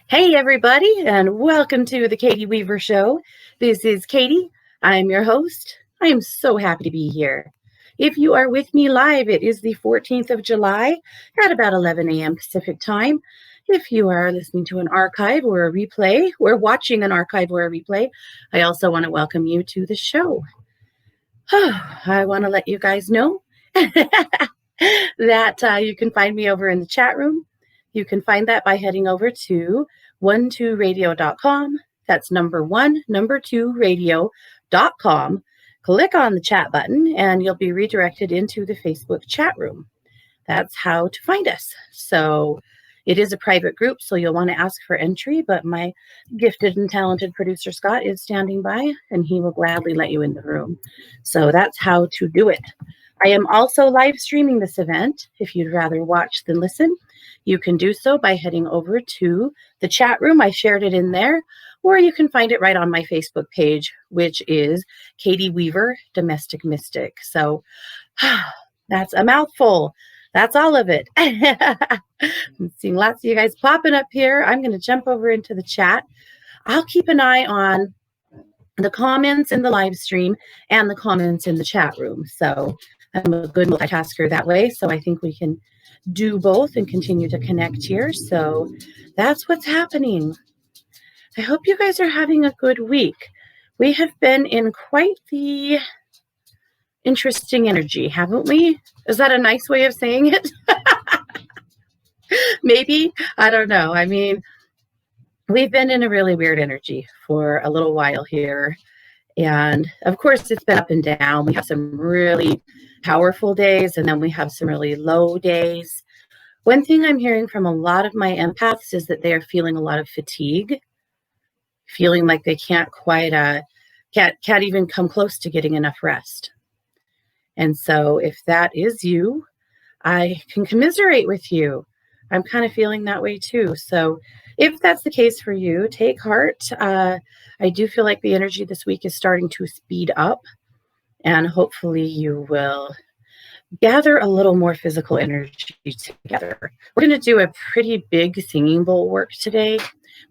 Hey, everybody, and welcome to the Katie Weaver Show. This is Katie. I'm your host. I am so happy to be here. If you are with me live, it is the 14th of July at about 11 a.m. Pacific time. If you are listening to an archive or a replay, or watching an archive or a replay, I also want to welcome you to the show. I want to let you guys know that you can find me over in the chat room. You can find that by heading over to 12radio.com. That's number 2 radio.com. Click on the chat button and you'll be redirected into the Facebook chat room. That's how to find us. So it is a private group, so you'll want to ask for entry, but my gifted and talented producer Scott is standing by and he will gladly let you in the room. So that's how to do it. I am also live streaming this event. If you'd rather watch than listen, you can do so by heading over to the chat room. I shared it in there, or you can find it right on my Facebook page, which is Katie Weaver, Domestic Mystic. So that's a mouthful. That's all of it. I'm seeing lots of you guys popping up here. I'm going to jump over into the chat. I'll keep an eye on the comments in the live stream and the comments in the chat room. So I'm a good multitasker that way. So I think we can do both and continue to connect here. So that's what's happening. I hope you guys are having a good week. We have been in quite the interesting energy, haven't we? Is that a nice way of saying it? Maybe. I don't know. I mean, we've been in a really weird energy for a little while here. And of course, it's been up and down. We have some really powerful days, and then we have some really low days. One thing I'm hearing from a lot of my empaths is that they are feeling a lot of fatigue, feeling like they can't quite, can't even come close to getting enough rest. And so if that is you, I can commiserate with you. I'm kind of feeling that way too. So if that's the case for you, take heart. I do feel like the energy this week is starting to speed up, and hopefully you will gather a little more physical energy together. We're going to do a pretty big singing bowl work today.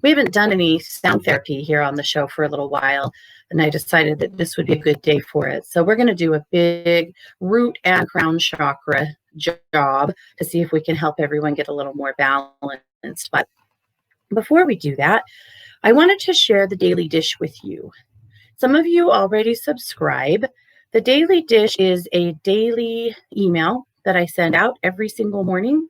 We haven't done any sound therapy here on the show for a little while, and I decided that this would be a good day for it. So we're going to do a big root and crown chakra job to see if we can help everyone get a little more balanced. But before we do that, I wanted to share the Daily Dish with you. Some of you already subscribe. The Daily Dish is a daily email that I send out every single morning,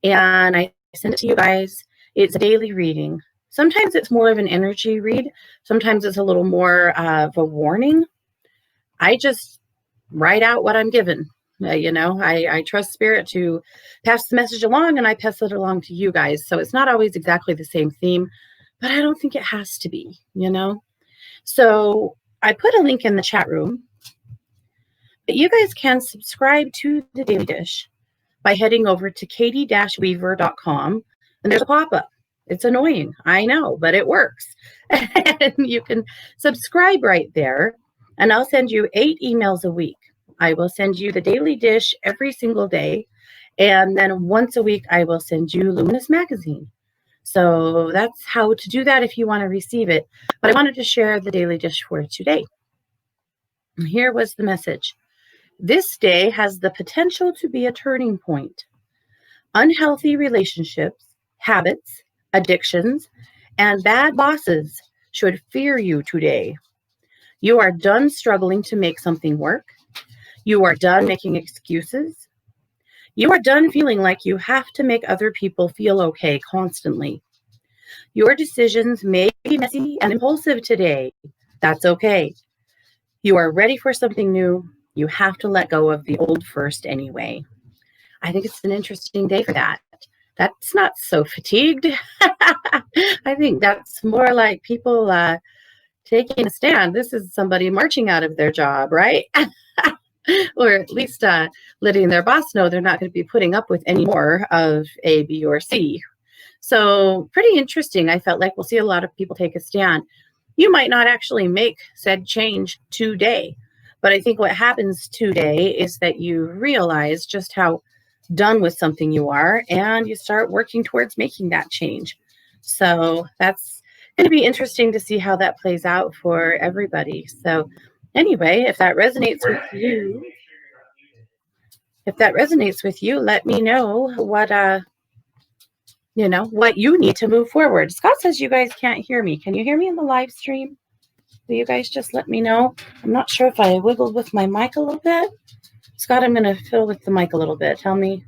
and I send it to you guys. It's a daily reading. Sometimes it's more of an energy read. Sometimes it's a little more of a warning. I just write out what I'm given. I trust Spirit to pass the message along, and I pass it along to you guys. So it's not always exactly the same theme, but I don't think it has to be, So I put a link in the chat room. But you guys can subscribe to the Daily Dish by heading over to katie-weaver.com, and there's a pop-up. It's annoying, I know, but it works. And you can subscribe right there, and I'll send you 8 emails a week. I will send you the Daily Dish every single day, and then once a week I will send you Luminous Magazine. So that's how to do that if you want to receive it. But I wanted to share the Daily Dish for today. Here was the message. This day has the potential to be a turning point. Unhealthy relationships, habits, addictions, and bad bosses should fear you today. You are done struggling to make something work. You are done making excuses. You are done feeling like you have to make other people feel okay constantly. Your decisions may be messy and impulsive today. That's okay. You are ready for something new. You have to let go of the old first anyway. I think it's an interesting day for that. That's not so fatigued. I think that's more like people taking a stand. This is somebody marching out of their job, right? Or at least letting their boss know they're not going to be putting up with any more of A, B, or C. So pretty interesting. I felt like we'll see a lot of people take a stand. You might not actually make said change today, but I think what happens today is that you realize just how done with something you are, and you start working towards making that change. So that's going to be interesting to see how that plays out for everybody. So anyway, if that resonates with you, let me know what you need to move forward. Scott says you guys can't hear me. Can you hear me in the live stream? Will you guys just let me know? I'm not sure if I wiggled with my mic a little bit. Scott, I'm going to fiddle with the mic a little bit. Tell me.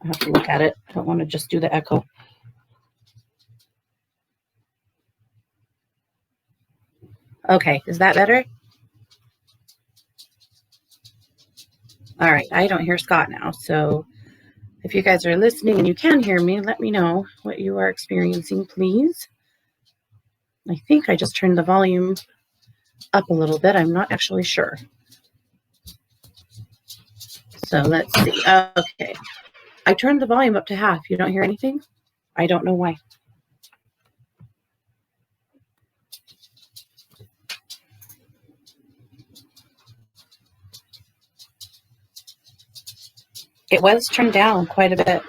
I have to look at it. I don't want to just do the echo. Okay, is that better? All right, I don't hear Scott now. So if you guys are listening and you can hear me, let me know what you are experiencing, please. I think I just turned the volume up a little bit. I'm not actually sure. So let's see. Okay. I turned the volume up to half. You don't hear anything? I don't know why. It was turned down quite a bit,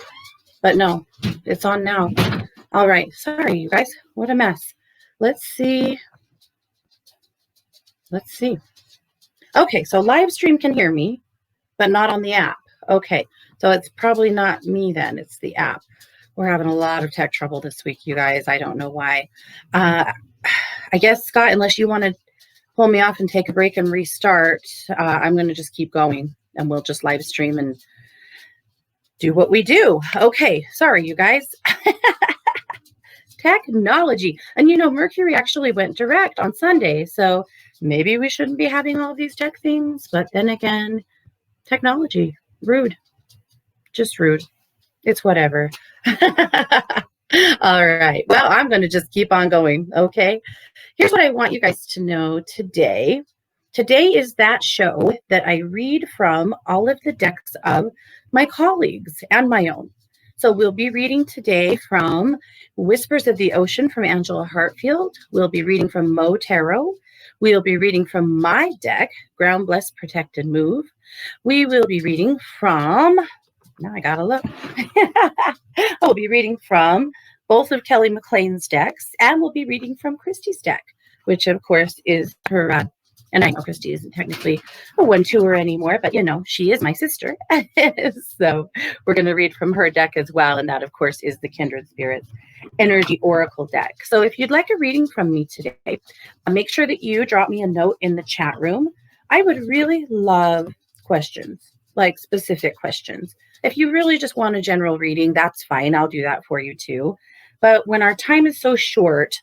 but no, it's on now. All right. Sorry, you guys. What a mess. Let's see. Okay, so live stream can hear me, but not on the app. Okay, so it's probably not me then. It's the app. We're having a lot of tech trouble this week, you guys. I don't know why. I guess, Scott, unless you want to pull me off and take a break and restart, I'm going to just keep going, and we'll just live stream and do what we do. Okay, sorry, you guys. Technology. And Mercury actually went direct on Sunday, so maybe we shouldn't be having all these tech things, but then again, technology. Rude. Just rude. It's whatever. All right. Well, I'm going to just keep on going. Okay. Here's what I want you guys to know today. Today is that show that I read from all of the decks of my colleagues and my own. So we'll be reading today from Whispers of the Ocean from Angela Hartfield. We'll be reading from Mo Tarot. We'll be reading from my deck, Ground Bless, Protect, and Move. We will be reading from, now I gotta look. I'll be reading from both of Kelly McLean's decks, and we'll be reading from Christy's deck, which of course is her, and I know Christy isn't technically a one-twoer anymore, but she is my sister. So we're going to read from her deck as well. And that, of course, is the Kindred Spirits Energy Oracle deck. So if you'd like a reading from me today, make sure that you drop me a note in the chat room. I would really love questions, like specific questions. If you really just want a general reading, that's fine. I'll do that for you too. But when our time is so short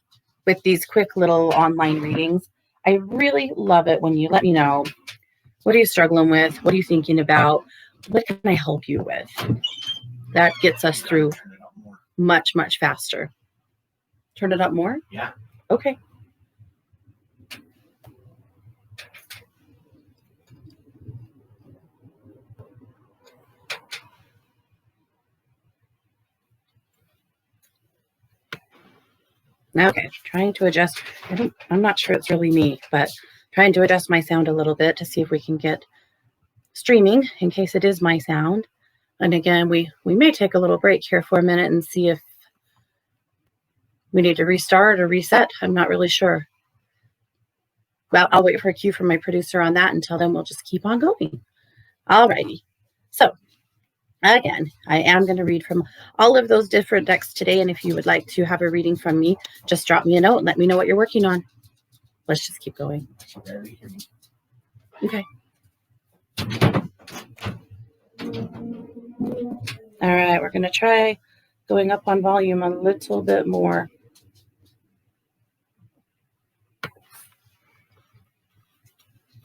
with these quick little online readings, I really love it when you let me know, what are you struggling with? What are you thinking about? What can I help you with? That gets us through much, much faster. Turn it up more? Yeah. Okay. Okay, trying to adjust. I'm not sure it's really me, but trying to adjust my sound a little bit to see if we can get streaming in case it is my sound. And again, we may take a little break here for a minute and see if we need to restart or reset. I'm not really sure. Well, I'll wait for a cue from my producer on that. Until then, we'll just keep on going. All righty. So again, I am going to read from all of those different decks today. And if you would like to have a reading from me, just drop me a note and let me know what you're working on. Let's just keep going. Okay. All right, we're going to try going up on volume a little bit more.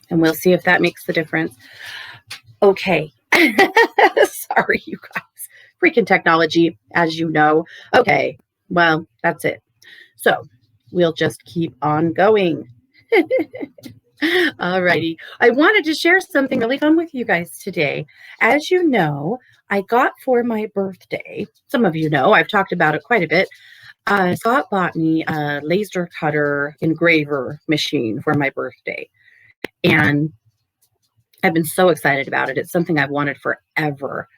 And we'll see if that makes the difference. Okay. Sorry, you guys. Freaking technology, as you know. Okay, well, that's it. So we'll just keep on going. All righty. I wanted to share something really fun with you guys today. As you know, I got for my birthday, some of you know, I've talked about it quite a bit. Scott bought me a laser cutter engraver machine for my birthday. And I've been so excited about it. It's something I've wanted forever.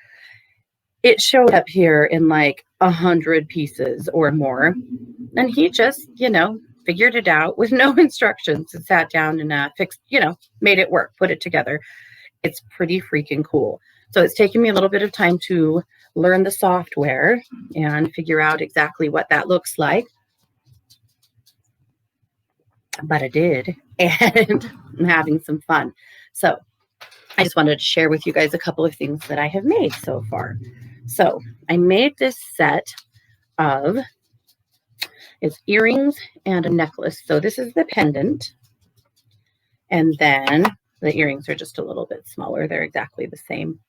it showed up here in like 100 pieces or more. And he just, figured it out with no instructions and sat down and fixed, made it work, put it together. It's pretty freaking cool. So it's taken me a little bit of time to learn the software and figure out exactly what that looks like. But I did, and I'm having some fun. So I just wanted to share with you guys a couple of things that I have made so far. So I made this set of it's earrings and a necklace. So this is the pendant. And then the earrings are just a little bit smaller. They're exactly the same.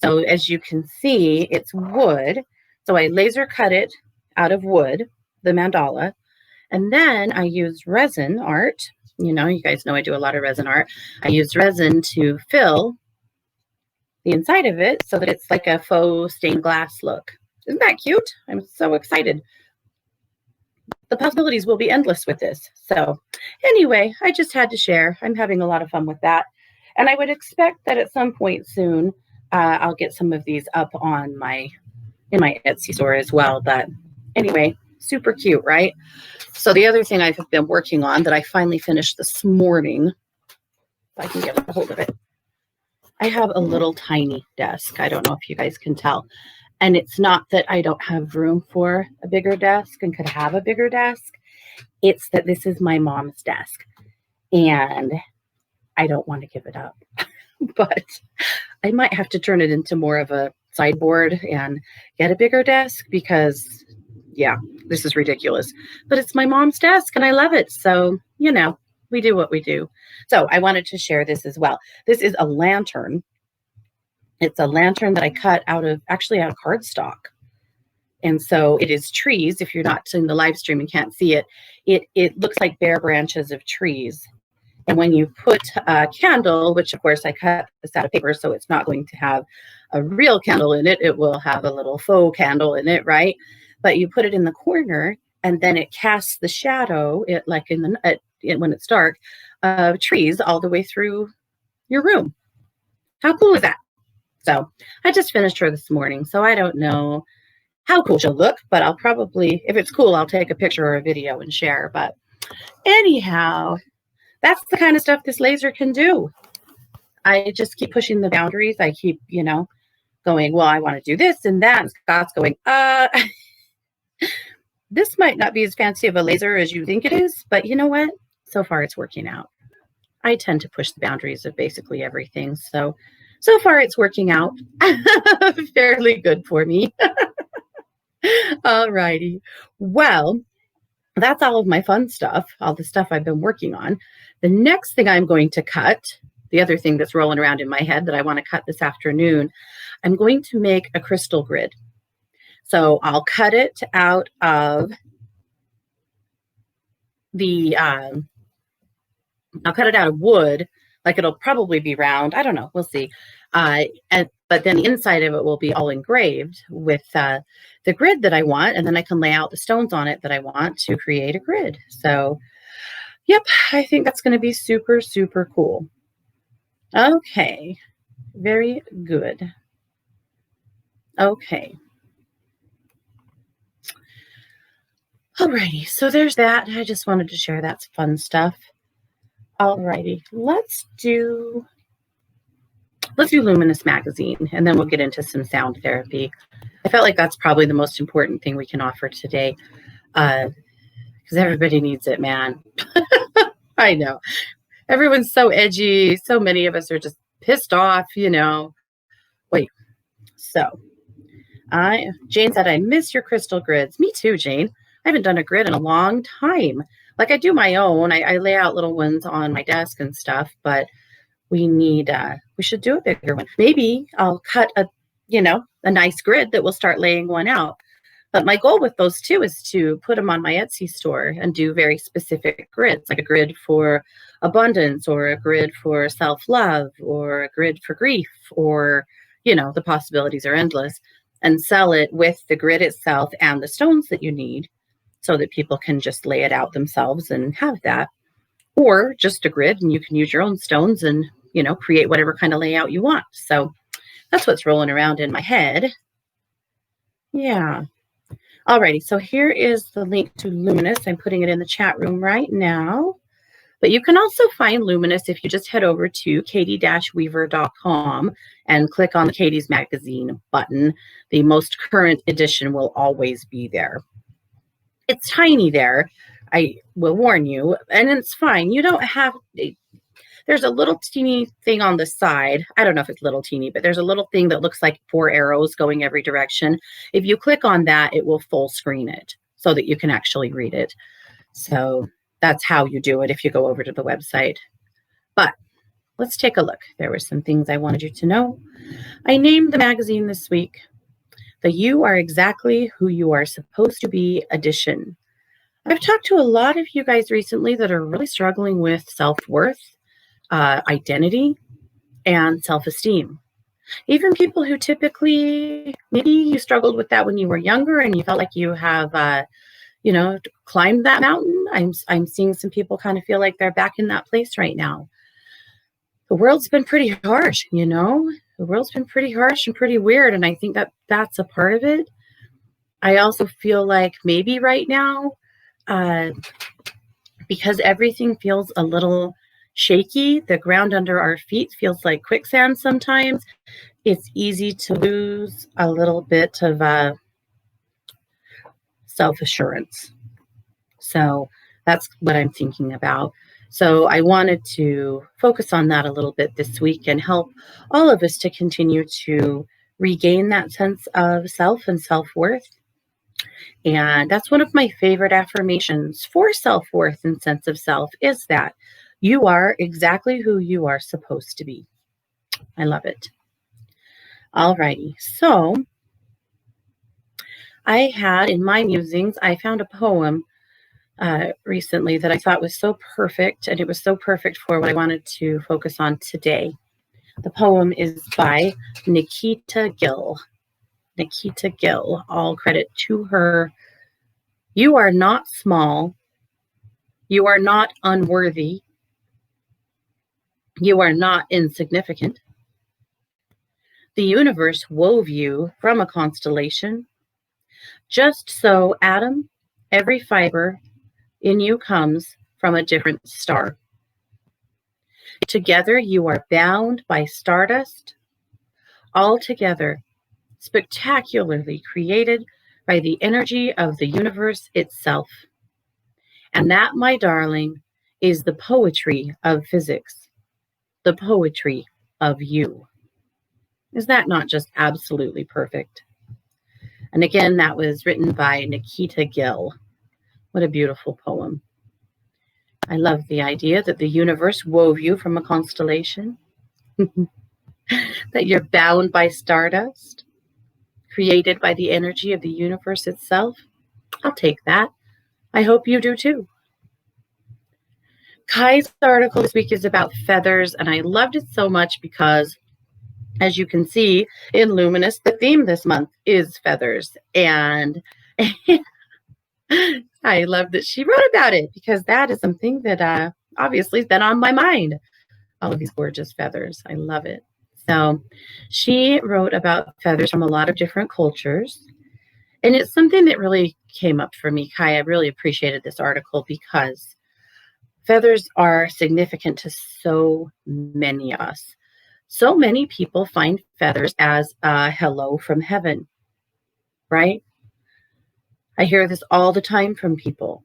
So as you can see, it's wood. So I laser cut it out of wood, the mandala. And then I used resin art. You guys know I do a lot of resin art. I used resin to fill the inside of it so that it's like a faux stained glass look. Isn't that cute? I'm so excited. The possibilities will be endless with this. So anyway, I just had to share. I'm having a lot of fun with that. And I would expect that at some point soon, I'll get some of these up on in my Etsy store as well. But anyway, super cute, right? So the other thing I've been working on that I finally finished this morning, if I can get a hold of it, I have a little tiny desk. I don't know if you guys can tell. And it's not that I don't have room for a bigger desk and could have a bigger desk. It's that this is my mom's desk. And I don't want to give it up. But I might have to turn it into more of a sideboard and get a bigger desk because, yeah, this is ridiculous. But it's my mom's desk and I love it. So, we do what we do. So I wanted to share this as well. This is a lantern. It's a lantern that I cut out of cardstock. And so it is trees. If you're not seeing the live stream and can't see it, it looks like bare branches of trees. And when you put a candle, which of course I cut this out of paper, so it's not going to have a real candle in it. It will have a little faux candle in it, right? But you put it in the corner and then it casts the shadow, when it's dark, of trees all the way through your room. How cool is that? So I just finished her this morning, so I don't know how cool she'll look, but I'll probably, if it's cool, I'll take a picture or a video and share. But anyhow, that's the kind of stuff this laser can do. I just keep pushing the boundaries. I keep, going, well, I want to do this and that. And Scott's going, this might not be as fancy of a laser as you think it is, but you know what? So far it's working out. I tend to push the boundaries of basically everything. So far it's working out fairly good for me. All righty. Well, that's all of my fun stuff, all the stuff I've been working on. The next thing I'm going to cut, the other thing that's rolling around in my head that I want to cut this afternoon, I'm going to make a crystal grid. So I'll cut it out of I'll cut it out of wood. Like it'll probably be round. I don't know. We'll see. But then the inside of it will be all engraved with the grid that I want. And then I can lay out the stones on it that I want to create a grid. So, yep, I think that's going to be super, super cool. Okay. Very good. Okay. Alrighty. So there's that. I just wanted to share that's fun stuff. Alrighty. Let's do Luminous Magazine, and then we'll get into some sound therapy. I felt like that's probably the most important thing we can offer today, because everybody needs it, man. I know. Everyone's so edgy. So many of us are just pissed off, Wait. So, Jane said, I miss your crystal grids. Me too, Jane. I haven't done a grid in a long time. Like I do my own. I lay out little ones on my desk and stuff, but we should do a bigger one. Maybe I'll cut a nice grid that we'll start laying one out. But my goal with those two is to put them on my Etsy store and do very specific grids, like a grid for abundance or a grid for self-love or a grid for grief, or, the possibilities are endless, and sell it with the grid itself and the stones that you need so that people can just lay it out themselves and have that. Or just a grid and you can use your own stones and, create whatever kind of layout you want. So that's what's rolling around in my head. Yeah. Alrighty, so here is the link to Luminous. I'm putting it in the chat room right now. But you can also find Luminous if you just head over to katie-weaver.com and click on the Katie's Magazine button. The most current edition will always be there. It's tiny there, I will warn you, and it's fine. You don't have, there's a little teeny thing on the side. I don't know if it's little teeny, but there's a little thing that looks like 4 arrows going every direction. If you click on that, it will full screen it so that you can actually read it. So that's how you do it if you go over to the website. But let's take a look. There were some things I wanted you to know. I named the magazine this week the You Are Exactly Who You Are Supposed to Be edition. I've talked to a lot of you guys recently that are really struggling with self-worth, identity, and self-esteem. Even people who typically, maybe you struggled with that when you were younger and you felt like you have climbed that mountain. I'm seeing some people kind of feel like they're back in that place right now. The world's been pretty harsh, The world's been pretty harsh and pretty weird, and I think that that's a part of it. I also feel like maybe right now, because everything feels a little shaky, the ground under our feet feels like quicksand sometimes, it's easy to lose a little bit of self-assurance. So that's what I'm thinking about. So I wanted to focus on that a little bit this week and help all of us to continue to regain that sense of self and self-worth. And that's one of my favorite affirmations for self-worth and sense of self is that you are exactly who you are supposed to be. I love it. All righty. So I had in my musings, I found a poem recently that I thought was so perfect, and it was so perfect for what I wanted to focus on today. The poem is by Nikita Gill. Nikita Gill, all credit to her. You are not small. You are not unworthy. You are not insignificant. The universe wove you from a constellation. Just so, atom, every fiber in you comes from a different star. Together you are bound by stardust, all together, spectacularly created by the energy of the universe itself. And that, my darling, is the poetry of physics, the poetry of you. Is that not just absolutely perfect? And again, that was written by Nikita Gill. What a beautiful poem. I love the idea that the universe wove you from a constellation, that you're bound by stardust, created by the energy of the universe itself. I'll take that. I hope you do too. Kai's article this week is about feathers, and I loved it so much because, as you can see in Luminous, the theme this month is feathers. And I love that she wrote about it because that is something that obviously has been on my mind. All of these gorgeous feathers. I love it. So she wrote about feathers from a lot of different cultures. And it's something that really came up for me, Kai. I really appreciated this article because feathers are significant to so many of us. So many people find feathers as a hello from heaven, right? I hear this all the time from people.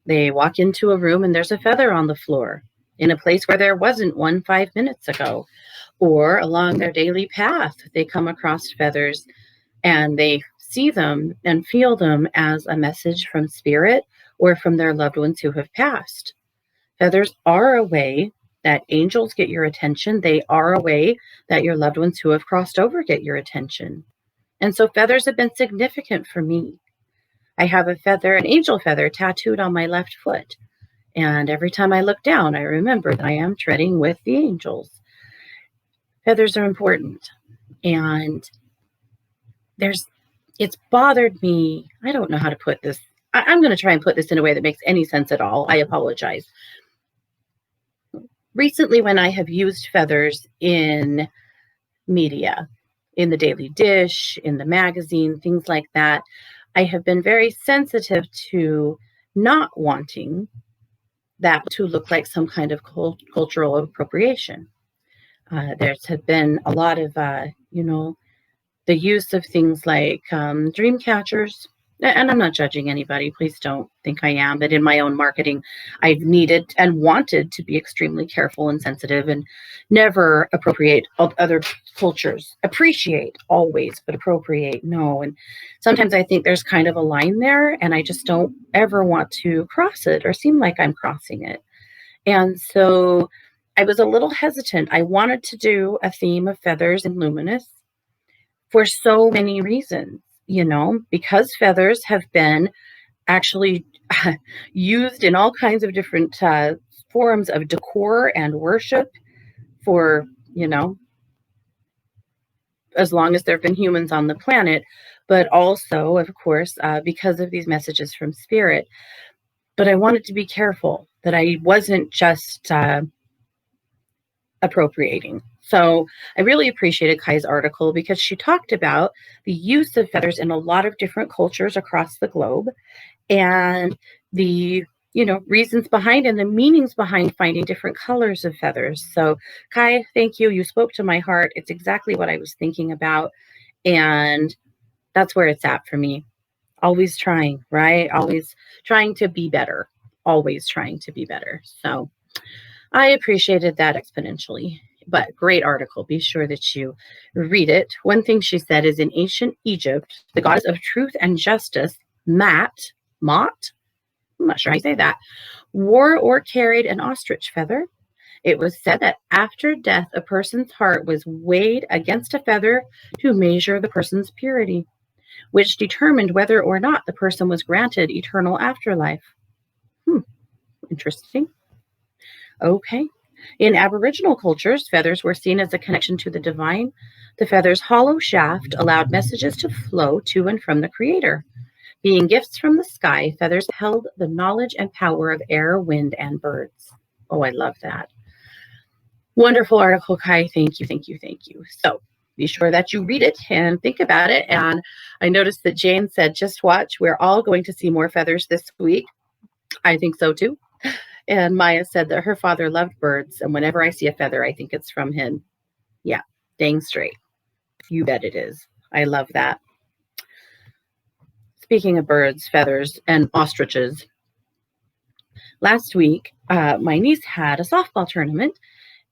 They walk into a room and there's a feather on the floor in a place where there wasn't one 5 minutes ago. Or along their daily path, they come across feathers and they see them and feel them as a message from spirit or from their loved ones who have passed. Feathers are a way that angels get your attention. They are a way that your loved ones who have crossed over get your attention. And so feathers have been significant for me. I have a feather, an angel feather, tattooed on my left foot. And every time I look down, I remember that I am treading with the angels. Feathers are important. And it's bothered me. I don't know how to put this. I'm going to try and put this in a way that makes any sense at all. I apologize. Recently, when I have used feathers in media, in the daily dish, in the magazine, things like that, I have been very sensitive to not wanting that to look like some kind of cultural appropriation. There's have been a lot of, the use of things like dream catchers. And I'm not judging anybody, please don't think I am, but in my own marketing, I've needed and wanted to be extremely careful and sensitive and never appropriate other cultures. Appreciate always, but appropriate, no. And sometimes I think there's kind of a line there, and I just don't ever want to cross it or seem like I'm crossing it. And so I was a little hesitant. I wanted to do a theme of feathers and luminous for so many reasons, because feathers have been actually used in all kinds of different forms of decor and worship for, as long as there have been humans on the planet, but also, of course, because of these messages from spirit. But I wanted to be careful that I wasn't just appropriating. So I really appreciated Kai's article because she talked about the use of feathers in a lot of different cultures across the globe and the reasons behind and the meanings behind finding different colors of feathers. So Kai, thank you. You spoke to my heart. It's exactly what I was thinking about. And that's where it's at for me. Always trying, right? Always trying to be better. Always trying to be better. So I appreciated that exponentially. But great article. Be sure that you read it. One thing she said is in ancient Egypt, the goddess of truth and justice, Mot, I'm not sure how you say that, wore or carried an ostrich feather. It was said that after death, a person's heart was weighed against a feather to measure the person's purity, which determined whether or not the person was granted eternal afterlife. Interesting. Okay. In Aboriginal cultures, feathers were seen as a connection to the divine. The feather's hollow shaft allowed messages to flow to and from the Creator. Being gifts from the sky, feathers held the knowledge and power of air, wind, and birds. Oh, I love that. Wonderful article, Kai. Thank you, thank you, thank you. So be sure that you read it and think about it. And I noticed that Jane said, just watch. We're all going to see more feathers this week. I think so, too. And Maya said that her father loved birds, and whenever I see a feather, I think it's from him. Yeah, dang straight. You bet it is. I love that. Speaking of birds, feathers, and ostriches, last week, my niece had a softball tournament,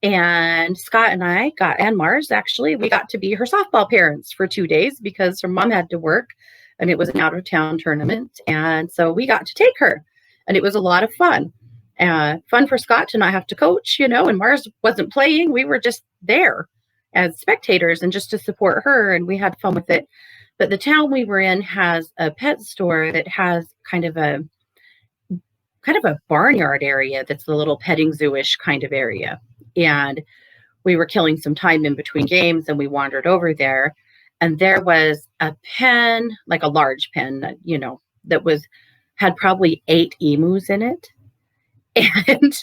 and Scott and I and Mars, actually, we got to be her softball parents for 2 days because her mom had to work, and it was an out-of-town tournament, and so we got to take her, and it was a lot of fun. Fun for Scott to not have to coach, and Mars wasn't playing. We were just there as spectators and just to support her, and we had fun with it. But the town we were in has a pet store that has kind of a barnyard area that's a little petting zoo-ish kind of area. And we were killing some time in between games, and we wandered over there, and there was a pen, like a large pen, that had probably 8 emus in it. And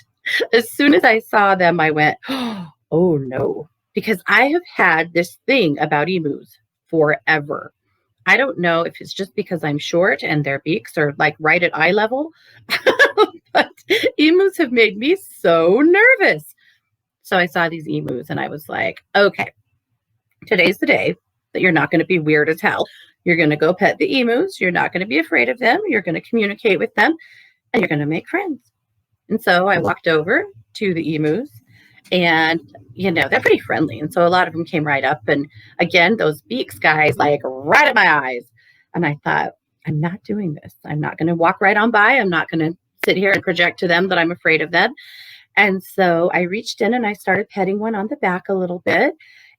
as soon as I saw them, I went, oh no, because I have had this thing about emus forever. I don't know if it's just because I'm short and their beaks are like right at eye level, but emus have made me so nervous. So I saw these emus and I was like, okay, today's the day that you're not going to be weird as hell. You're going to go pet the emus. You're not going to be afraid of them. You're going to communicate with them and you're going to make friends. And so I walked over to the emus and, they're pretty friendly. And so a lot of them came right up. And again, those beaks, guys, like right at my eyes. And I thought, I'm not doing this. I'm not going to walk right on by. I'm not going to sit here and project to them that I'm afraid of them. And so I reached in and I started petting one on the back a little bit.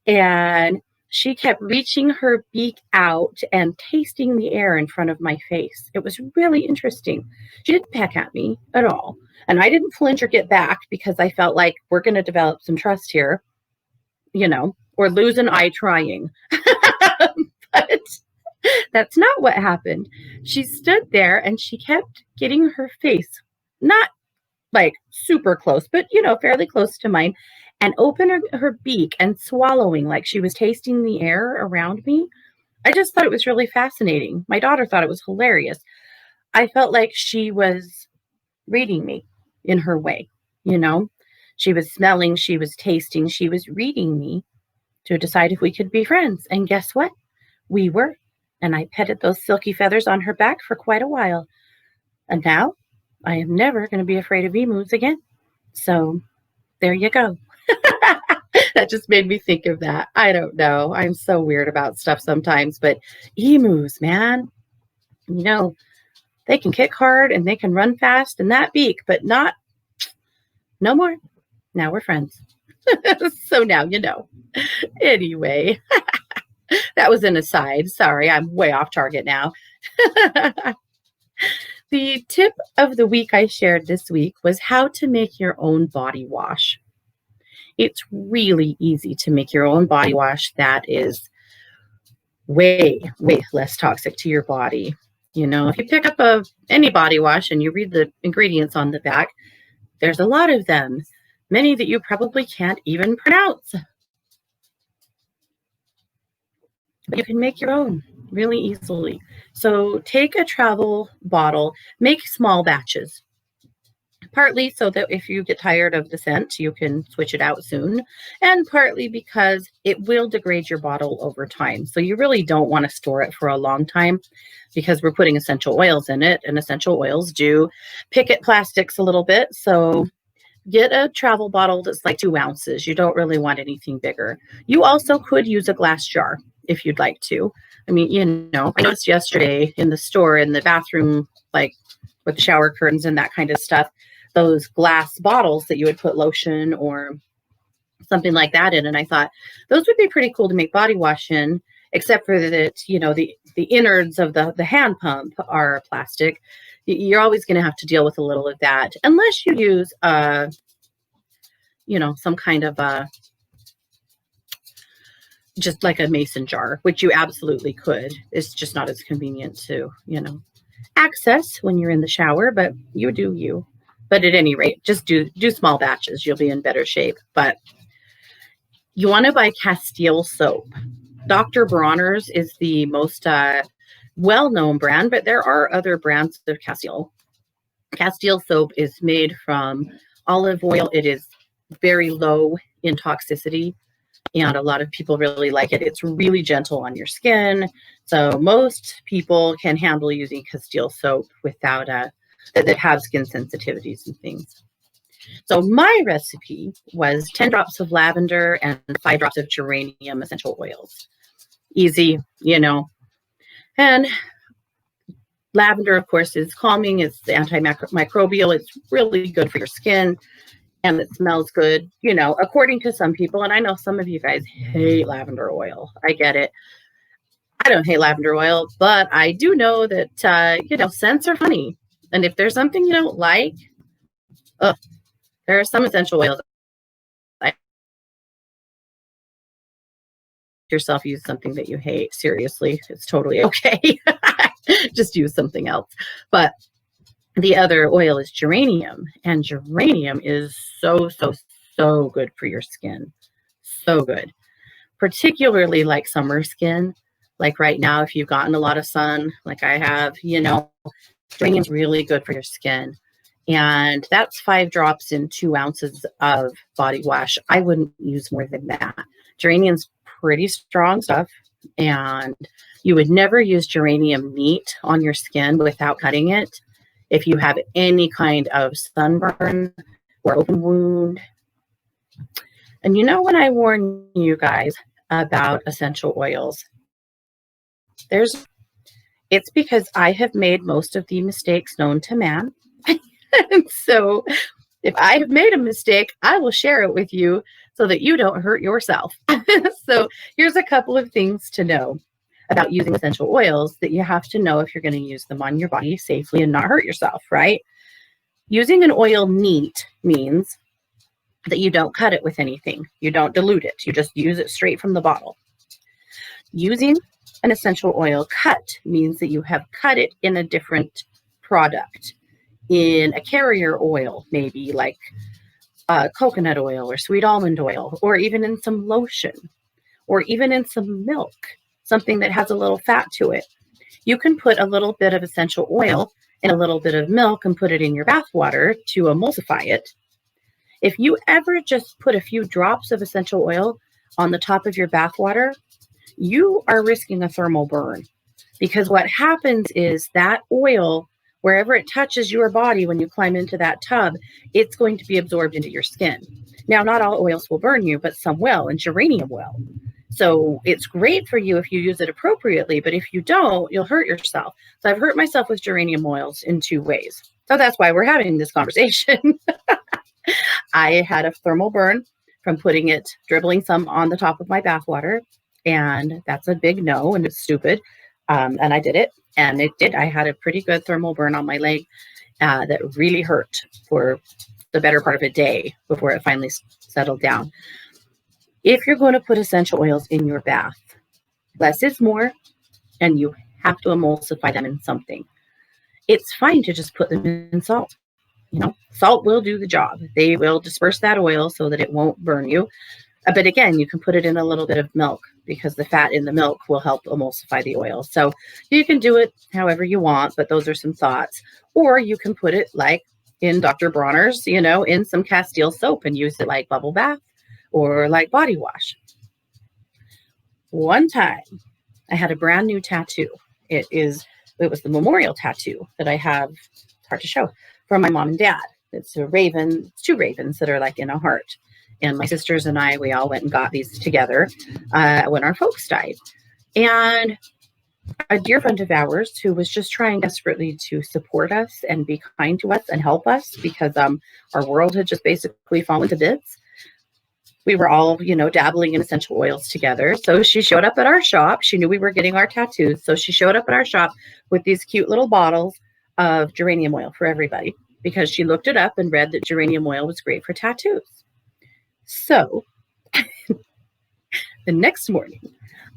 And she kept reaching her beak out and tasting the air in front of my face. It was really interesting. She didn't peck at me at all. And I didn't flinch or get back because I felt like we're going to develop some trust here, or lose an eye trying. But that's not what happened. She stood there and she kept getting her face, not like super close, but, fairly close to mine. and open her beak and swallowing like she was tasting the air around me. I just thought it was really fascinating. My daughter thought it was hilarious. I felt like she was reading me in her way, you know? She was smelling, she was tasting, she was reading me to decide if we could be friends. And guess what? We were. And I petted those silky feathers on her back for quite a while. And now I am never going to be afraid of emus again. So there you go. That just made me think of that. I don't know. I'm so weird about stuff sometimes, but emus, man, you know, they can kick hard and they can run fast and that beak, but no more. Now we're friends. So now you know. Anyway, that was an aside. Sorry, I'm way off target now. The tip of the week I shared this week was how to make your own body wash. It's really easy to make your own body wash that is way, way less toxic to your body. You know, if you pick up any body wash and you read the ingredients on the back, there's a lot of them, many that you probably can't even pronounce. But you can make your own really easily. So take a travel bottle, make small batches. Partly so that if you get tired of the scent, you can switch it out soon, and partly because it will degrade your bottle over time. So you really don't want to store it for a long time because we're putting essential oils in it, and essential oils do pick at plastics a little bit. So get a travel bottle that's like 2 ounces. You don't really want anything bigger. You also could use a glass jar if you'd like to. I mean, you know, I noticed yesterday in the store, in the bathroom, like with the shower curtains and that kind of stuff, those glass bottles that you would put lotion or something like that in. And I thought those would be pretty cool to make body wash in, except for that, you know, the innards of the hand pump are plastic. You're always going to have to deal with a little of that, unless you use, you know, some kind of just like a mason jar, which you absolutely could. It's just not as convenient to, you know, access when you're in the shower, but you do you. But at any rate, just do small batches. You'll be in better shape. But you want to buy Castile soap. Dr. Bronner's is the most well-known brand, but there are other brands of Castile. Castile soap is made from olive oil. It is very low in toxicity, and a lot of people really like it. It's really gentle on your skin. So most people can handle using Castile soap without that have skin sensitivities and things. So my recipe was 10 drops of lavender and 5 drops of geranium essential oils. Easy, you know. And lavender, of course, is calming. It's antimicrobial. It's really good for your skin. And it smells good, you know, according to some people. And I know some of you guys hate lavender oil. I get it. I don't hate lavender oil, but I do know that, you know, scents are funny. And if there's something you don't like, there are some essential oils. Yourself use something that you hate. Seriously, it's totally okay. Just use something else. But the other oil is geranium, and geranium is so good for your skin. So good. Particularly like summer skin. Like right now, if you've gotten a lot of sun, like I have, you know, geranium's really good for your skin. And that's 5 drops in 2 ounces of body wash. I wouldn't use more than that. Geranium's pretty strong stuff, and you would never use geranium neat on your skin without cutting it if you have any kind of sunburn or open wound. And you know, when I warn you guys about essential oils, it's because I have made most of the mistakes known to man. And so if I have made a mistake, I will share it with you so that you don't hurt yourself. So here's a couple of things to know about using essential oils that you have to know if you're going to use them on your body safely and not hurt yourself, right? Using an oil neat means that you don't cut it with anything. You don't dilute it. You just use it straight from the bottle. Using an essential oil cut means that you have cut it in a different product, in a carrier oil, maybe like coconut oil or sweet almond oil, or even in some lotion, or even in some milk, something that has a little fat to it. You can put a little bit of essential oil in a little bit of milk and put it in your bath water to emulsify it. If you ever just put a few drops of essential oil on the top of your bath water, you are risking a thermal burn, because what happens is that oil, wherever it touches your body when you climb into that tub, it's going to be absorbed into your skin. Now, not all oils will burn you, but some will, and geranium will. So it's great for you if you use it appropriately, but if you don't, you'll hurt yourself. So I've hurt myself with geranium oils in 2 ways. So that's why we're having this conversation. I had a thermal burn from dribbling some on the top of my bath water, and that's a big no, and it's stupid. And I did it, and it did. I had a pretty good thermal burn on my leg that really hurt for the better part of a day before it finally settled down. If you're going to put essential oils in your bath, less is more, and you have to emulsify them in something. It's fine to just put them in salt. Salt will do the job. They will disperse that oil so that it won't burn you. But again, you can put it in a little bit of milk, because the fat in the milk will help emulsify the oil. So you can do it however you want, but those are some thoughts. Or you can put it like in Dr. Bronner's, in some Castile soap and use it like bubble bath or like body wash. One time I had a brand new tattoo. It was the memorial tattoo that I have, it's hard to show, from my mom and dad. It's a raven, 2 ravens that are like in a heart. And my sisters and I, we all went and got these together when our folks died. And a dear friend of ours who was just trying desperately to support us and be kind to us and help us, because our world had just basically fallen to bits. We were all, dabbling in essential oils together. So she showed up at our shop. She knew we were getting our tattoos. So she showed up at our shop with these cute little bottles of geranium oil for everybody, because she looked it up and read that geranium oil was great for tattoos. So the next morning,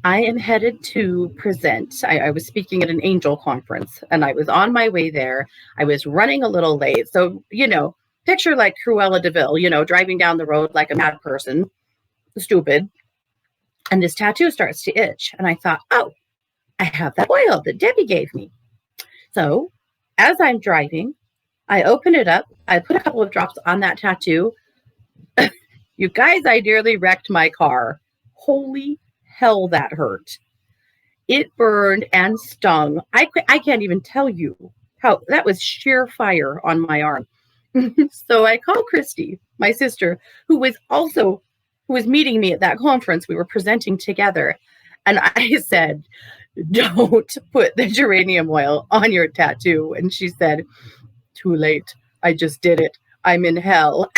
I am headed to present. I was speaking at an angel conference, and I was on my way there. I was running a little late. So, picture like Cruella de Vil, driving down the road like a mad person, stupid. And this tattoo starts to itch. And I thought, oh, I have that oil that Debbie gave me. So as I'm driving, I open it up. I put a couple of drops on that tattoo. You guys, I nearly wrecked my car. Holy hell, that hurt. It burned and stung. I can't even tell you how that was sheer fire on my arm. So I called Christy, my sister, who was meeting me at that conference. We were presenting together. And I said, don't put the geranium oil on your tattoo. And she said, too late. I just did it. I'm in hell.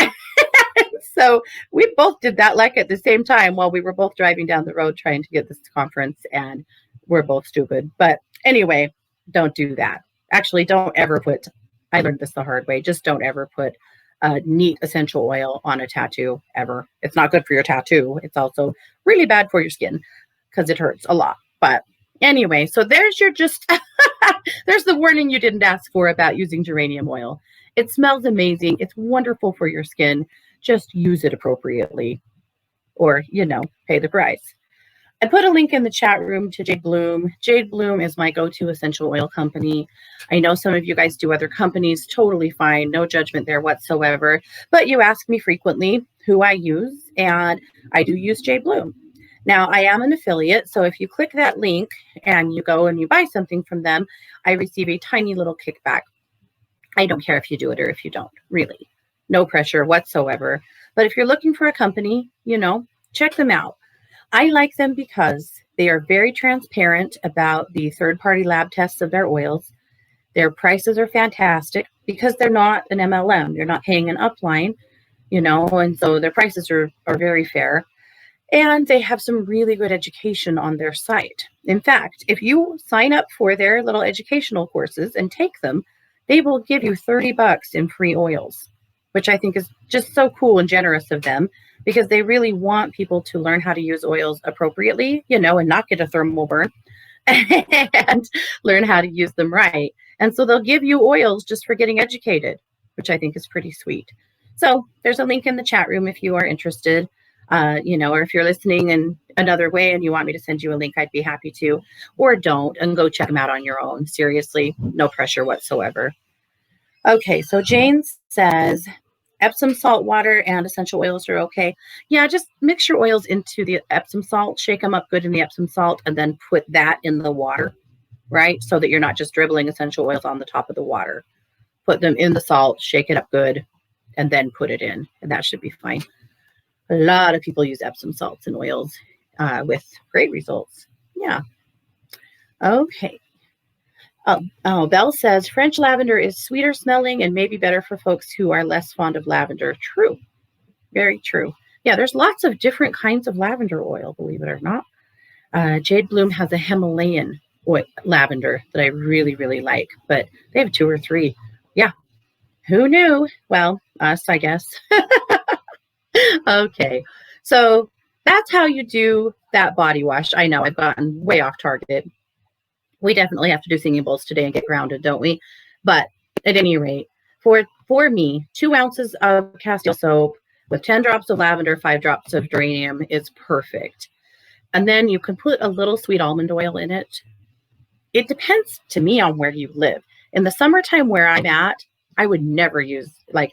So we both did that like at the same time while we were both driving down the road trying to get this conference, and we're both stupid. But anyway, don't do that. Actually, don't ever I learned this the hard way. Just don't ever put neat essential oil on a tattoo ever. It's not good for your tattoo. It's also really bad for your skin because it hurts a lot. But anyway, so there's there's the warning you didn't ask for about using geranium oil. It smells amazing. It's wonderful for your skin. Just use it appropriately, or, pay the price. I put a link in the chat room to Jade Bloom. Jade Bloom is my go-to essential oil company. I know some of you guys do other companies, totally fine. No judgment there whatsoever. But you ask me frequently who I use, and I do use Jade Bloom. Now, I am an affiliate, so if you click that link and you go and you buy something from them, I receive a tiny little kickback. I don't care if you do it or if you don't, really. No pressure whatsoever. But if you're looking for a company, check them out. I like them because they are very transparent about the third-party lab tests of their oils. Their prices are fantastic because they're not an MLM. You're not paying an upline, and so their prices are very fair. And they have some really good education on their site. In fact, if you sign up for their little educational courses and take them, they will give you $30 in free oils, which I think is just so cool and generous of them, because they really want people to learn how to use oils appropriately, and not get a thermal burn and learn how to use them right. And so they'll give you oils just for getting educated, which I think is pretty sweet. So there's a link in the chat room if you are interested, or if you're listening in another way and you want me to send you a link, I'd be happy to, or don't, and go check them out on your own. Seriously, no pressure whatsoever. Okay, so Jane says, Epsom salt water and essential oils are okay. Yeah, just mix your oils into the Epsom salt, shake them up good in the Epsom salt, and then put that in the water, right? So that you're not just dribbling essential oils on the top of the water. Put them in the salt, shake it up good, and then put it in, and that should be fine. A lot of people use Epsom salts and oils with great results. Yeah. Okay. Belle says French lavender is sweeter smelling and maybe better for folks who are less fond of lavender. True. Very true. Yeah, there's lots of different kinds of lavender oil, believe it or not. Jade Bloom has a Himalayan lavender that I really, really like, but they have 2 or 3. Yeah. Who knew? Well, us, I guess. Okay. So that's how you do that body wash. I know I've gotten way off target. We definitely have to do singing bowls today and get grounded, don't we? But at any rate, for me, 2 ounces of castile soap with 10 drops of lavender, 5 drops of geranium is perfect. And then you can put a little sweet almond oil in it. It depends to me on where you live. In the summertime where I'm at, I would never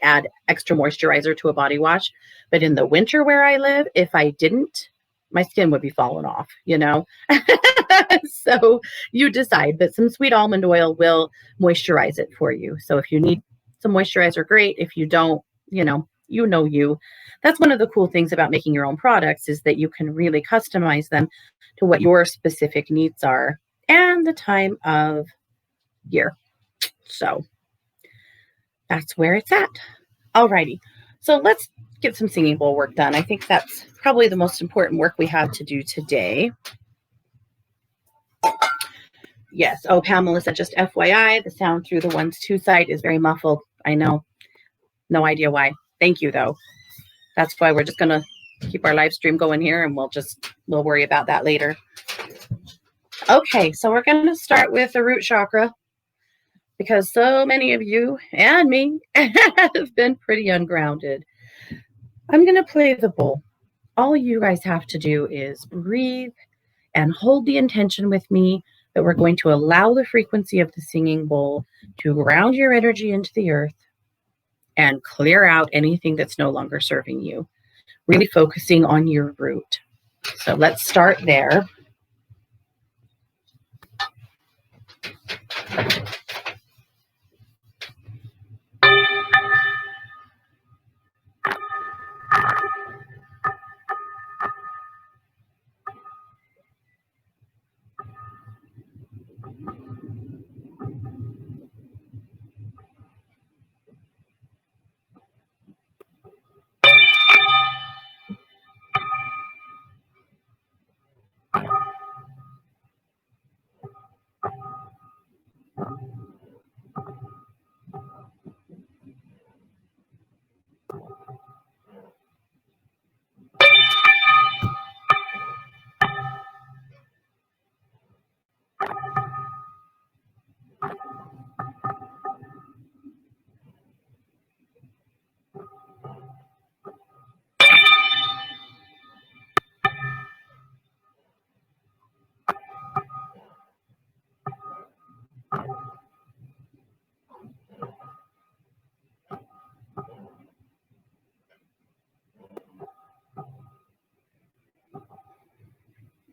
add extra moisturizer to a body wash. But in the winter where I live, if I didn't, my skin would be falling off, So you decide, but some sweet almond oil will moisturize it for you. So if you need some moisturizer, great. If you don't, you. That's one of the cool things about making your own products is that you can really customize them to what your specific needs are and the time of year. So that's where it's at. Alrighty. So let's get some singing bowl work done. I think that's probably the most important work we have to do today. Yes. Oh, Pamela said, just FYI, the sound through the 1-2 side is very muffled. I know. No idea why. Thank you, though. That's why we're just going to keep our live stream going here, and we'll worry about that later. Okay, so we're going to start with the root chakra because so many of you and me have been pretty ungrounded. I'm going to play the bowl. All you guys have to do is breathe and hold the intention with me that we're going to allow the frequency of the singing bowl to ground your energy into the earth and clear out anything that's no longer serving you, really focusing on your root. So let's start there.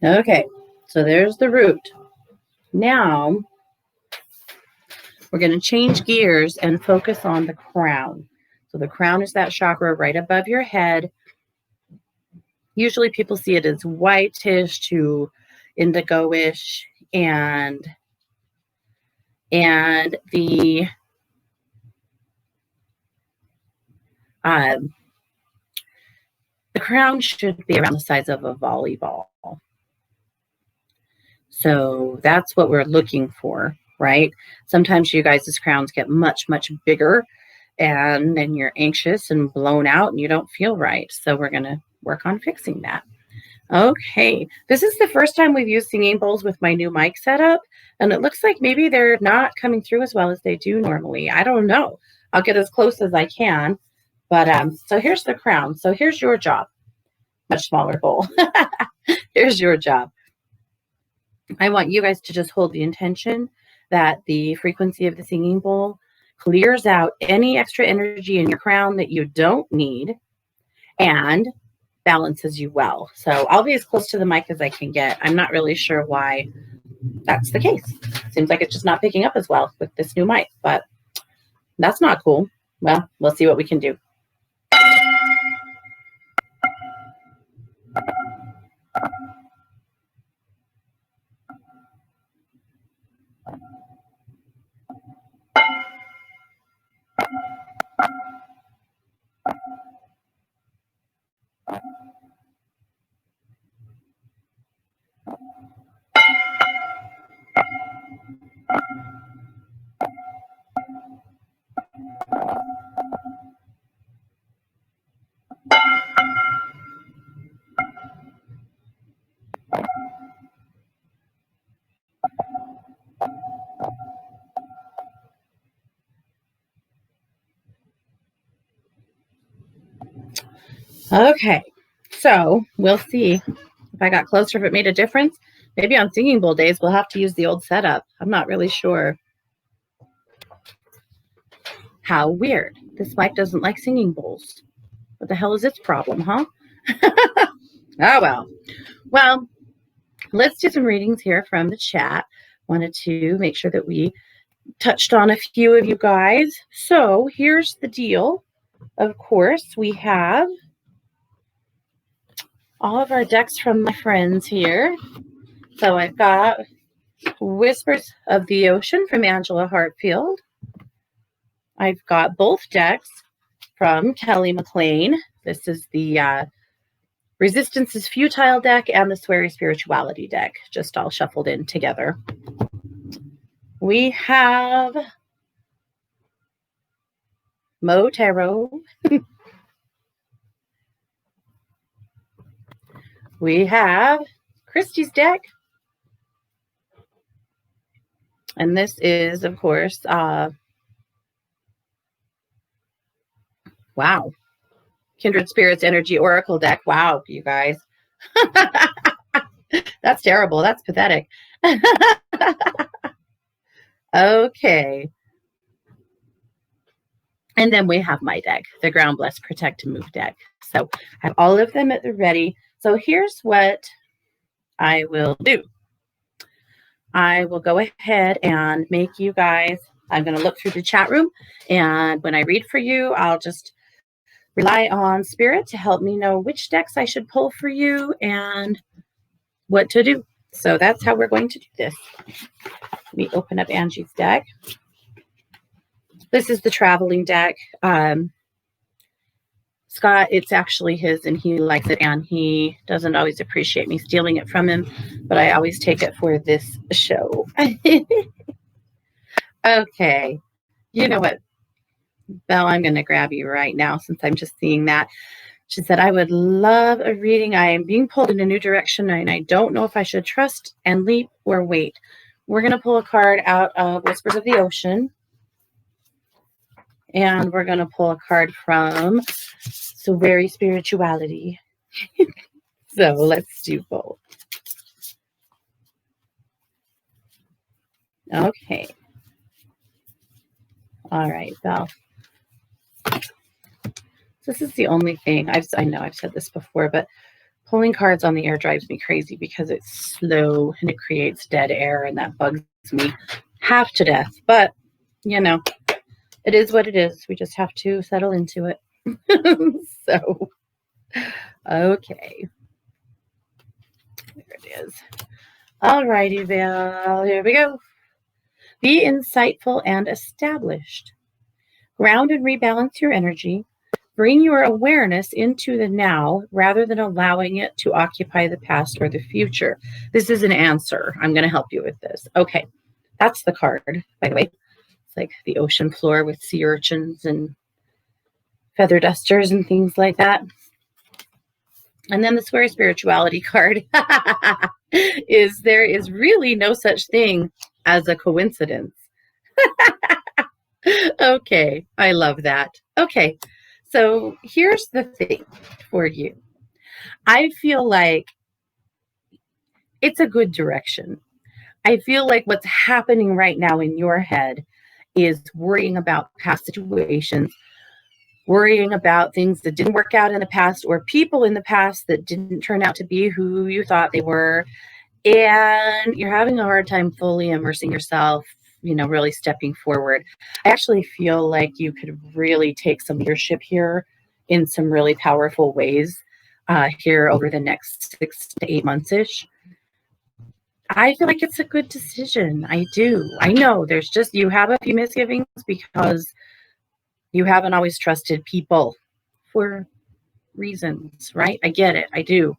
Okay, so there's the root. Now, we're going to change gears and focus on the crown. So the crown is that chakra right above your head. Usually people see it as whitish to indigo-ish, and the crown should be around the size of a volleyball. So that's what we're looking for, right? Sometimes you guys' crowns get much, much bigger, and then you're anxious and blown out and you don't feel right. So we're going to work on fixing that. Okay, this is the first time we've used singing bowls with my new mic setup, and it looks like maybe they're not coming through as well as they do normally. I don't know. I'll get as close as I can. But so here's the crown. So here's your job. Much smaller bowl. Here's your job. I want you guys to just hold the intention that the frequency of the singing bowl clears out any extra energy in your crown that you don't need and balances you well. So I'll be as close to the mic as I can get. I'm not really sure why that's the case. Seems like it's just not picking up as well with this new mic, but that's not cool. Well, we'll see what we can do. Okay, so we'll see if I got closer, if it made a difference. Maybe on singing bowl days, we'll have to use the old setup. I'm not really sure. How weird. This mic doesn't like singing bowls. What the hell is its problem, huh? Oh, well. Well, let's do some readings here from the chat. Wanted to make sure that we touched on a few of you guys. So here's the deal. Of course, we have all of our decks from my friends here. So I've got Whispers of the Ocean from Angela Hartfield. I've got both decks from Kelly McLean. This is the Resistance is Futile deck and the Sweary Spirituality deck, just all shuffled in together. We have Mo Tarot. We have Christie's deck. And this is, of course, wow. Kindred Spirits Energy Oracle deck. Wow, you guys. That's terrible. That's pathetic. Okay. And then we have my deck, the Ground Bless Protect and Move deck. So I have all of them at the ready. So here's what I will do. I will go ahead and make you guys, I'm going to look through the chat room, and when I read for you, I'll just rely on Spirit to help me know which decks I should pull for you and what to do. So that's how we're going to do this. Let me open up Angie's deck. This is the traveling deck. Scott, it's actually his and he likes it, and he doesn't always appreciate me stealing it from him, but I always take it for this show. Okay. You know what, Belle, I'm going to grab you right now since I'm just seeing that. She said, I would love a reading. I am being pulled in a new direction, and I don't know if I should trust and leap or wait. We're going to pull a card out of Whispers of the Ocean. And we're going to pull a card from Sweary Spirituality. So let's do both. Okay. All right, Belle. This is the only thing. I know I've said this before, but pulling cards on the air drives me crazy because it's slow and it creates dead air, and that bugs me half to death. But, you know, it is what it is. We just have to settle into it. So, okay. There it is. All righty, Val. Here we go. Be insightful and established. Ground and rebalance your energy. Bring your awareness into the now rather than allowing it to occupy the past or the future. This is an answer. I'm going to help you with this. Okay. That's the card, by the way. It's like the ocean floor with sea urchins and feather dusters and things like that. And then the Sweary Spirituality card is there is really no such thing as a coincidence. Okay, I love that. Okay, So here's the thing for you. I feel like it's a good direction. I feel like what's happening right now in your head is worrying about past situations, worrying about things that didn't work out in the past or people in the past that didn't turn out to be who you thought they were. And you're having a hard time fully immersing yourself, really stepping forward. I actually feel like you could really take some leadership here in some really powerful ways here over the next 6 to 8 months ish. I feel like it's a good decision. I do. I know you have a few misgivings because you haven't always trusted people for reasons, right? I get it. I do.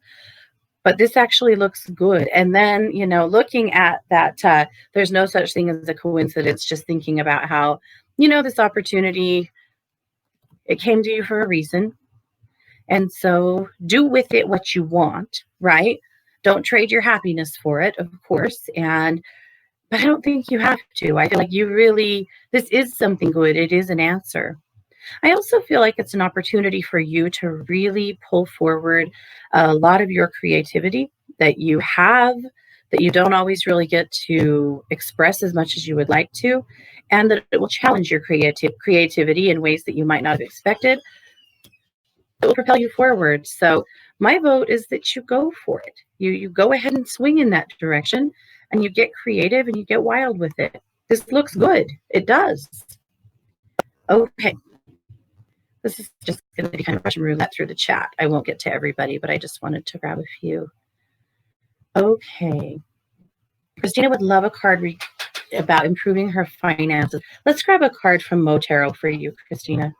But this actually looks good. And then, looking at that, there's no such thing as a coincidence, just thinking about how, this opportunity, it came to you for a reason. And so do with it what you want, right? Don't trade your happiness for it, of course. But I don't think you have to. I feel like this is something good. It is an answer. I also feel like it's an opportunity for you to really pull forward a lot of your creativity that you have, that you don't always really get to express as much as you would like to, and that it will challenge your creativity in ways that you might not have expected. It will propel you forward. So my vote is that you go for it. You go ahead and swing in that direction, and you get creative and you get wild with it. This looks good. It does. Okay. This is just going to be kind of Russian roulette through the chat. I won't get to everybody, but I just wanted to grab a few. Okay. Christina would love a card about improving her finances. Let's grab a card from Mo Tarot for you, Christina.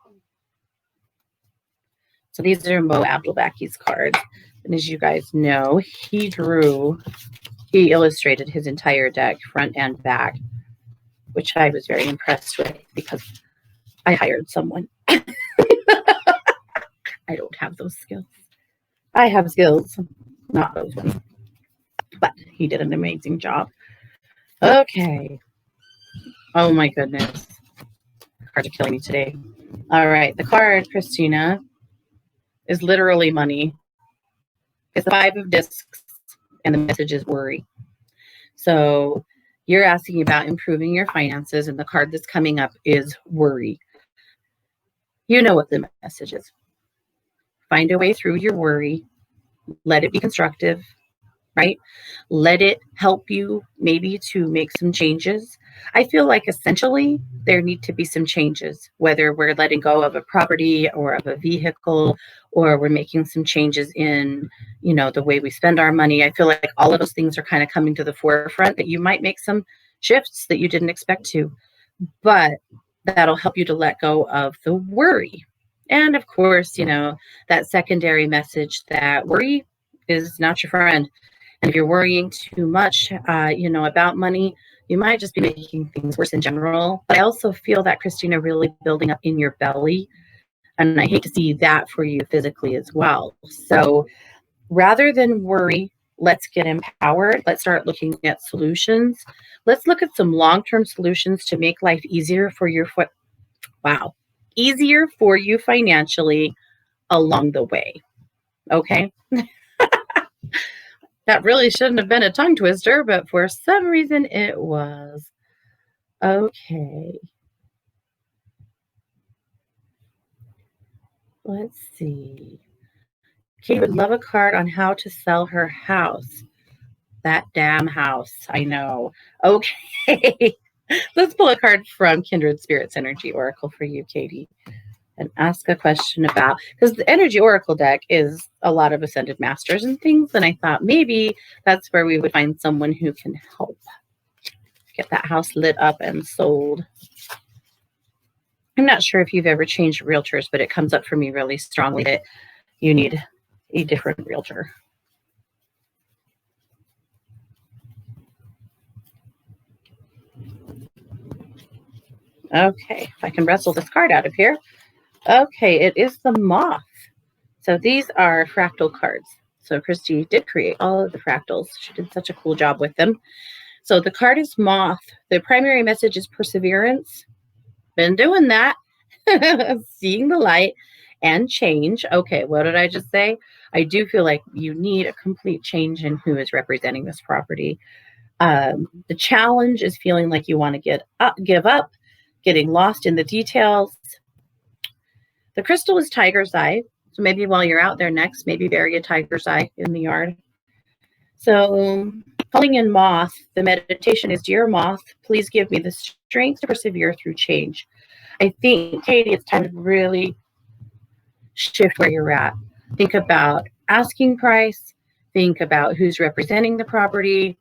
So these are Mo Abdelbaki's cards. And as you guys know, he illustrated his entire deck, front and back, which I was very impressed with because I hired someone. I don't have those skills. I have skills, not those ones. But he did an amazing job. Okay. Oh my goodness. Cards are killing me today. All right. The card, Christina, is literally money. It's the 5 of discs, and the message is worry. So you're asking about improving your finances, and the card that's coming up is worry. You know what the message is. Find a way through your worry. Let it be constructive, right? Let it help you maybe to make some changes. I feel like essentially there need to be some changes, whether we're letting go of a property or of a vehicle, or we're making some changes in, the way we spend our money. I feel like all of those things are kind of coming to the forefront, that you might make some shifts that you didn't expect to, but that'll help you to let go of the worry. And of course, that secondary message that worry is not your friend. And if you're worrying too much, about money, you might just be making things worse in general. But I also feel that, Christina, really building up in your belly. And I hate to see that for you physically as well. So rather than worry, let's get empowered. Let's start looking at solutions. Let's look at some long-term solutions to make life easier for easier for you financially along the way. Okay. That really shouldn't have been a tongue twister, but for some reason it was. Okay. Let's see. Kate would love a card on how to sell her house. That damn house. I know. Okay. Let's pull a card from Kindred Spirits Energy Oracle for you, Katie, and ask a question about, because the Energy Oracle deck is a lot of Ascended Masters and things, and I thought maybe that's where we would find someone who can help get that house lit up and sold. I'm not sure if you've ever changed realtors, but it comes up for me really strongly that you need a different realtor. Okay, if I can wrestle this card out of here. Okay, it is the Moth. So these are fractal cards. So Christy did create all of the fractals. She did such a cool job with them. So the card is Moth. The primary message is perseverance. Been doing that, seeing the light. and change. Okay, what did I just say? I do feel like you need a complete change in who is representing this property. The challenge is feeling like you want to give up, getting lost in the details. The crystal is tiger's eye. So maybe while you're out there next, maybe bury a tiger's eye in the yard. So calling in moth, the meditation is, dear moth, please give me the strength to persevere through change. I think, Katie, it's time to really shift where you're at. Think about asking price. Think about who's representing the property.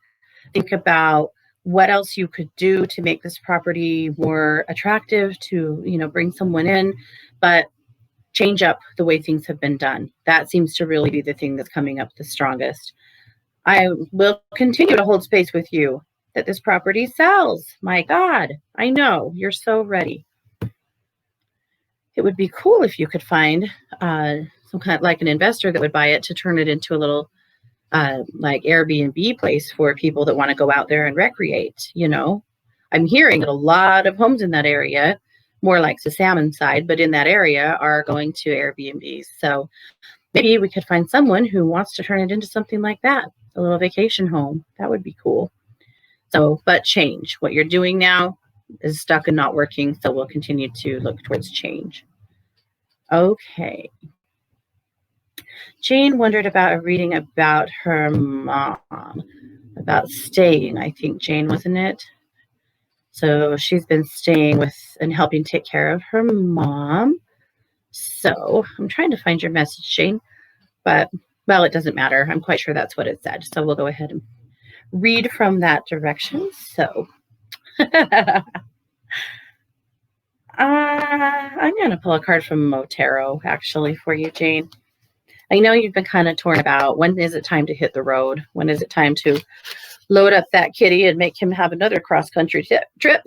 Think about what else you could do to make this property more attractive, to, bring someone in, but change up the way things have been done. That seems to really be the thing that's coming up the strongest. I will continue to hold space with you that this property sells. My God, I know you're so ready. It would be cool if you could find some kind of like an investor that would buy it to turn it into a little like Airbnb place for people that want to go out there and recreate. I'm hearing that a lot of homes in that area, more like the salmon side, but in that area, are going to Airbnbs. So maybe we could find someone who wants to turn it into something like that, a little vacation home. That would be cool. So, but change. What you're doing now is stuck and not working, so we'll continue to look towards change. Okay. Jane wondered about a reading about her mom, about staying, I think, Jane, wasn't it? So she's been staying with and helping take care of her mom. So I'm trying to find your message, Jane, but, well, it doesn't matter. I'm quite sure that's what it said. So we'll go ahead and read from that direction. So I'm going to pull a card from Motero, actually, for you, Jane. I know you've been kind of torn about, when is it time to hit the road? When is it time to load up that kitty and make him have another cross-country trip?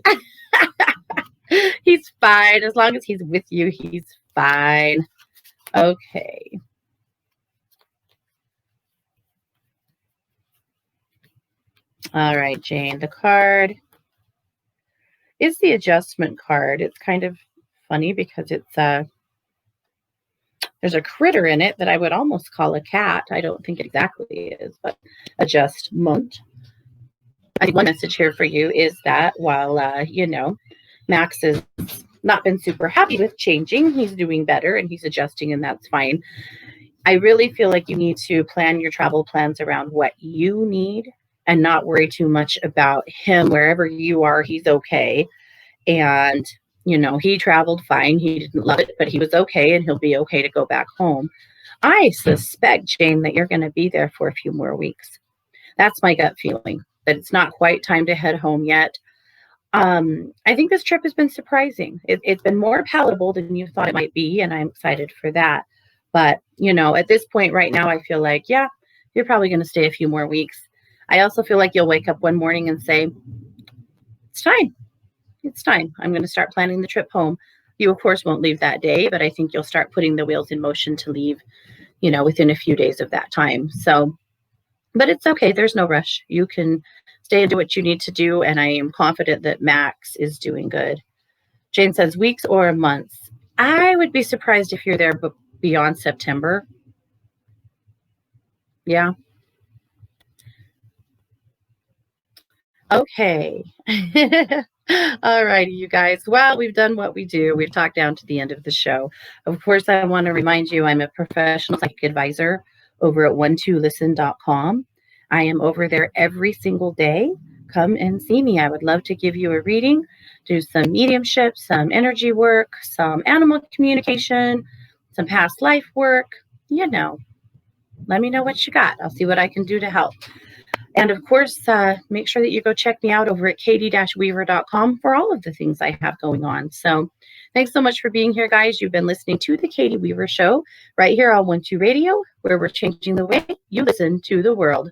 He's fine. As long as he's with you, he's fine. Okay. All right, Jane. The card is the adjustment card. It's kind of funny because it's there's a critter in it that I would almost call a cat. I don't think it exactly is, but adjustment. I think one message here for you is that while, Max has not been super happy with changing, he's doing better and he's adjusting, and that's fine. I really feel like you need to plan your travel plans around what you need and not worry too much about him. Wherever you are, he's okay. And he traveled fine. He didn't love it, but he was okay, and he'll be okay to go back home. I suspect, Jane, that you're going to be there for a few more weeks. That's my gut feeling, that it's not quite time to head home yet. I think this trip has been surprising. It's been more palatable than you thought it might be, and I'm excited for that. But, at this point right now, I feel like, yeah, you're probably going to stay a few more weeks. I also feel like you'll wake up one morning and say, it's time. It's time. I'm going to start planning the trip home. You, of course, won't leave that day, but I think you'll start putting the wheels in motion to leave, within a few days of that time. So, but it's okay. There's no rush. You can stay and do what you need to do, and I am confident that Max is doing good. Jane says weeks or months. I would be surprised if you're there beyond September. Yeah. Okay. All righty, you guys. Well, we've done what we do. We've talked down to the end of the show. Of course, I want to remind you I'm a professional psychic advisor over at 12listen.com. I am over there every single day. Come and see me. I would love to give you a reading, do some mediumship, some energy work, some animal communication, some past life work. Let me know what you got. I'll see what I can do to help. And of course, make sure that you go check me out over at katie-weaver.com for all of the things I have going on. So thanks so much for being here, guys. You've been listening to The Katie Weaver Show right here on 12 Radio, where we're changing the way you listen to the world.